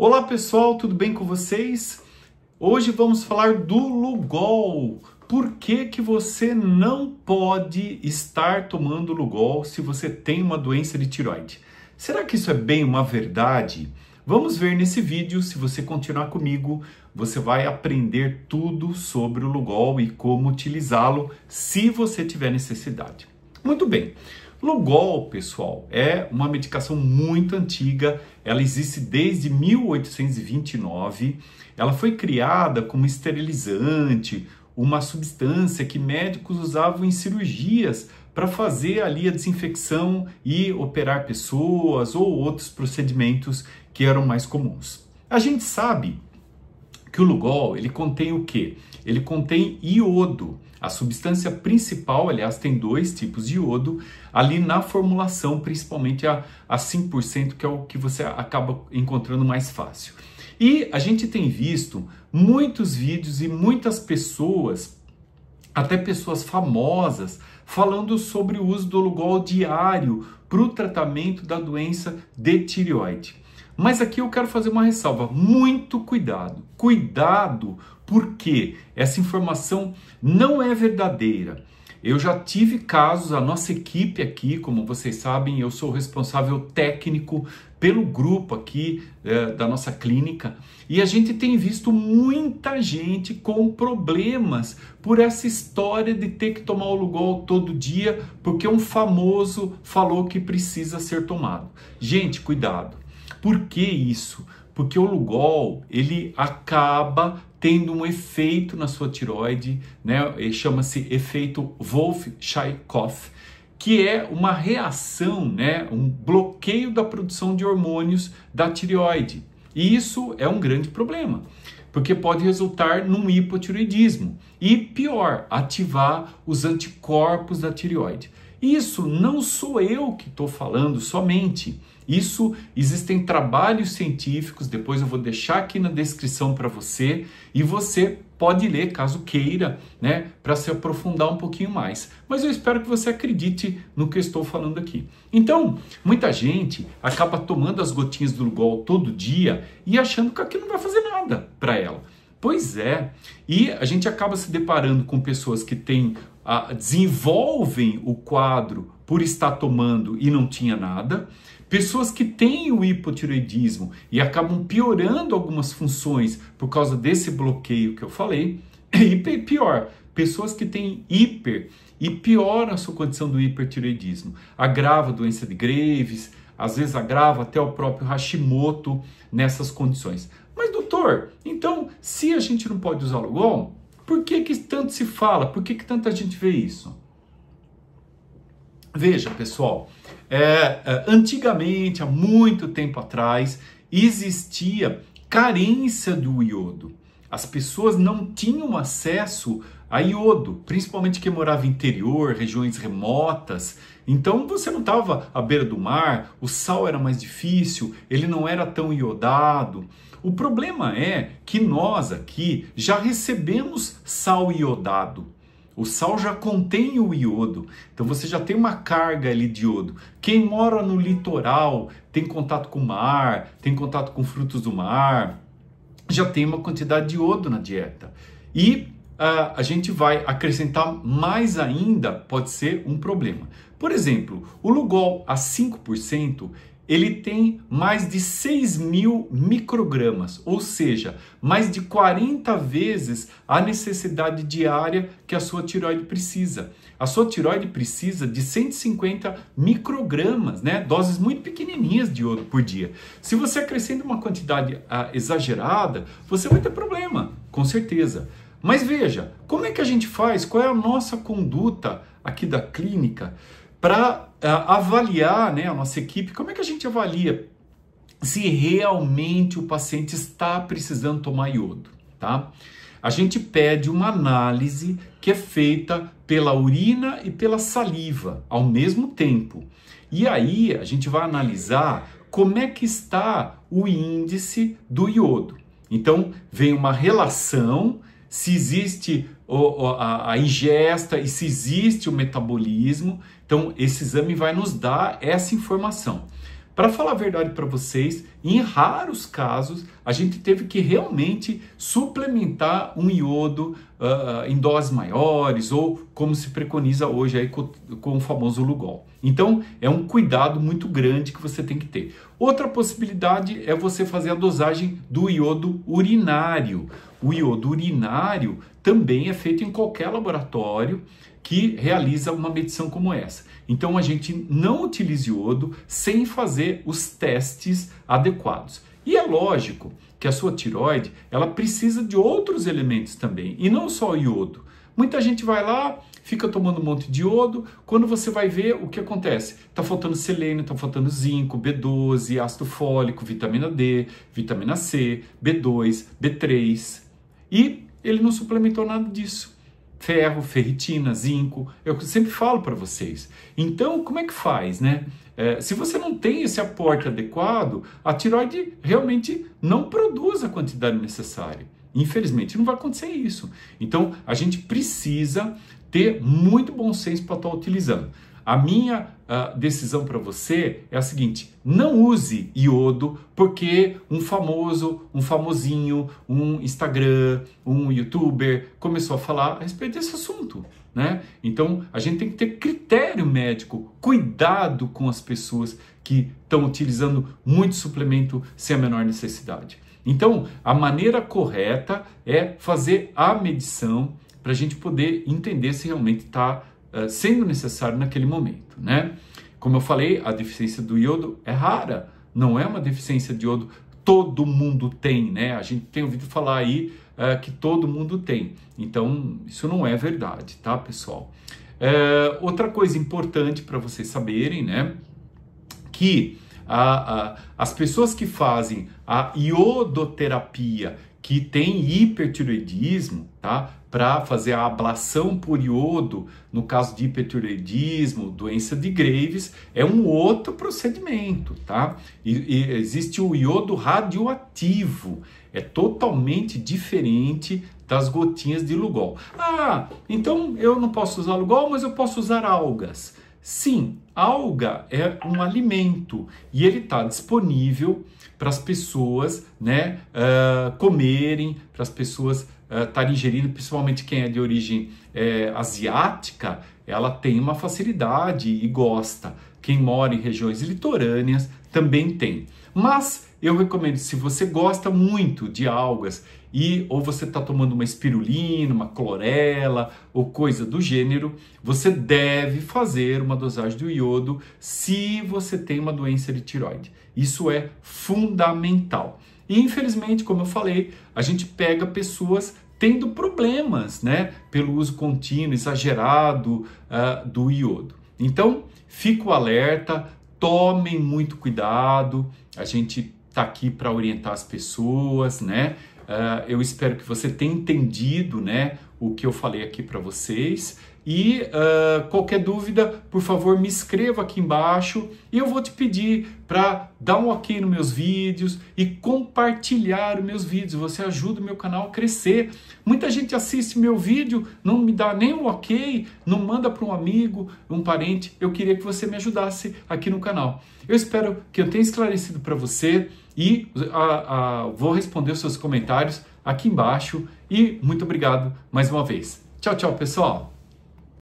Olá pessoal, tudo bem com vocês? Hoje vamos falar do Lugol. Por que que você não pode estar tomando Lugol se você tem uma doença de tireoide? Será que isso é bem uma verdade? Vamos ver nesse vídeo. Se você continuar comigo, você vai aprender tudo sobre o Lugol e como utilizá-lo se você tiver necessidade. Muito bem. Lugol, pessoal, é uma medicação muito antiga, ela existe desde 1829, ela foi criada como esterilizante, uma substância que médicos usavam em cirurgias para fazer ali a desinfecção e operar pessoas ou outros procedimentos que eram mais comuns. A gente sabe que o Lugol, ele contém o quê? Ele contém iodo. A substância principal, aliás, tem dois tipos de iodo, ali na formulação, principalmente a 5%, que é o que você acaba encontrando mais fácil. E a gente tem visto muitos vídeos e muitas pessoas, até pessoas famosas, falando sobre o uso do Lugol diário para o tratamento da doença de tireoide. Mas aqui eu quero fazer uma ressalva, muito cuidado. Cuidado, porque essa informação não é verdadeira. Eu já tive casos, a nossa equipe aqui, como vocês sabem, eu sou o responsável técnico pelo grupo aqui da nossa clínica, e a gente tem visto muita gente com problemas por essa história de ter que tomar o Lugol todo dia, porque um famoso falou que precisa ser tomado. Gente, cuidado. Por que isso? Porque o Lugol, ele acaba tendo um efeito na sua tireoide, né? Chama-se efeito Wolff-Chaikoff, que é uma reação, né? Um bloqueio da produção de hormônios da tireoide. E isso é um grande problema, porque pode resultar num hipotireoidismo e, pior, ativar os anticorpos da tireoide. Isso não sou eu que estou falando somente. Isso, existem trabalhos científicos, depois eu vou deixar aqui na descrição para você, e você pode ler, caso queira, né, para se aprofundar um pouquinho mais. Mas eu espero que você acredite no que eu estou falando aqui. Então, muita gente acaba tomando as gotinhas do Lugol todo dia e achando que aquilo não vai fazer nada para ela. Pois é, e a gente acaba se deparando com pessoas que desenvolvem o quadro por estar tomando e não tinha nada, pessoas que têm o hipotireoidismo e acabam piorando algumas funções por causa desse bloqueio que eu falei, e pior, pessoas que têm hiper e piora a sua condição do hipertireoidismo, agrava a doença de Graves, às vezes agrava até o próprio Hashimoto nessas condições. Mas doutor, então se a gente não pode usar Lugol, por que que tanto se fala? Por que que tanta gente vê isso? Veja, pessoal, antigamente, há muito tempo atrás, existia carência do iodo. As pessoas não tinham acesso a iodo, principalmente quem morava no interior, regiões remotas. Então você não estava à beira do mar, o sal era mais difícil, ele não era tão iodado. O problema é que nós aqui já recebemos sal iodado. O sal já contém o iodo, então você já tem uma carga ali de iodo. Quem mora no litoral, tem contato com o mar, tem contato com frutos do mar, já tem uma quantidade de iodo na dieta. E a gente vai acrescentar mais ainda, pode ser um problema. Por exemplo, o Lugol a 5%, ele tem mais de 6.000 microgramas, ou seja, mais de 40 vezes a necessidade diária que a sua tireoide precisa. A sua tireoide precisa de 150 microgramas, né? Doses muito pequenininhas de iodo por dia. Se você acrescenta uma quantidade exagerada, você vai ter problema, com certeza. Mas veja, como é que a gente faz? Qual é a nossa conduta aqui da clínica para avaliar, né, a nossa equipe? Como é que a gente avalia se realmente o paciente está precisando tomar iodo, tá? A gente pede uma análise que é feita pela urina e pela saliva ao mesmo tempo. E aí a gente vai analisar como é que está o índice do iodo. Então vem uma relação, se existe a ingesta e se existe o metabolismo. Então esse exame vai nos dar essa informação. Para falar a verdade para vocês, em raros casos, a gente teve que realmente suplementar um iodo em doses maiores, ou como se preconiza hoje aí com o famoso Lugol. Então, é um cuidado muito grande que você tem que ter. Outra possibilidade é você fazer a dosagem do iodo urinário. O iodo urinário também é feito em qualquer laboratório que realiza uma medição como essa. Então a gente não utiliza iodo sem fazer os testes adequados. E é lógico que a sua tireoide, ela precisa de outros elementos também, e não só o iodo. Muita gente vai lá, fica tomando um monte de iodo, quando você vai ver o que acontece? Está faltando selênio, está faltando zinco, B12, ácido fólico, vitamina D, vitamina C, B2, B3, e ele não suplementou nada disso. Ferro, ferritina, zinco, eu sempre falo para vocês. Então, como é que faz, né? Se você não tem esse aporte adequado, a tireoide realmente não produz a quantidade necessária. Infelizmente, não vai acontecer isso. Então, a gente precisa ter muito bom senso para estar utilizando. A minha decisão para você é a seguinte: não use iodo porque um famosinho, um Instagram, um youtuber começou a falar a respeito desse assunto, né? Então, a gente tem que ter critério médico, cuidado com as pessoas que estão utilizando muito suplemento sem a menor necessidade. Então, a maneira correta é fazer a medição para a gente poder entender se realmente está sendo necessário naquele momento, né? Como eu falei, a deficiência do iodo é rara, não é uma deficiência de iodo, todo mundo tem, né? A gente tem ouvido falar aí que todo mundo tem, então isso não é verdade, tá, pessoal? Outra coisa importante para vocês saberem, né, que as pessoas que fazem a iodoterapia, que tem hipertireoidismo, tá? Para fazer a ablação por iodo, no caso de hipertireoidismo, doença de Graves, é um outro procedimento, tá? E existe o iodo radioativo, é totalmente diferente das gotinhas de Lugol. Ah, então eu não posso usar Lugol, mas eu posso usar algas. Sim, alga é um alimento e ele está disponível para as pessoas, né, comerem, para as pessoas estarem ingerindo, principalmente quem é de origem asiática, ela tem uma facilidade e gosta. Quem mora em regiões litorâneas também tem. Mas eu recomendo, se você gosta muito de algas ou você está tomando uma espirulina, uma clorela ou coisa do gênero, você deve fazer uma dosagem do iodo se você tem uma doença de tireoide. Isso é fundamental. E infelizmente, como eu falei, a gente pega pessoas tendo problemas, né, pelo uso contínuo, exagerado do iodo. Então, fico alerta, tomem muito cuidado, a gente está aqui para orientar as pessoas, né? Eu espero que você tenha entendido, né, o que eu falei aqui para vocês. E qualquer dúvida, por favor, me escreva aqui embaixo e eu vou te pedir para dar um ok nos meus vídeos e compartilhar os meus vídeos. Você ajuda o meu canal a crescer. Muita gente assiste meu vídeo, não me dá nem um ok, não manda para um amigo, um parente. Eu queria que você me ajudasse aqui no canal. Eu espero que eu tenha esclarecido para você e vou responder os seus comentários aqui embaixo. E muito obrigado mais uma vez. Tchau, tchau, pessoal!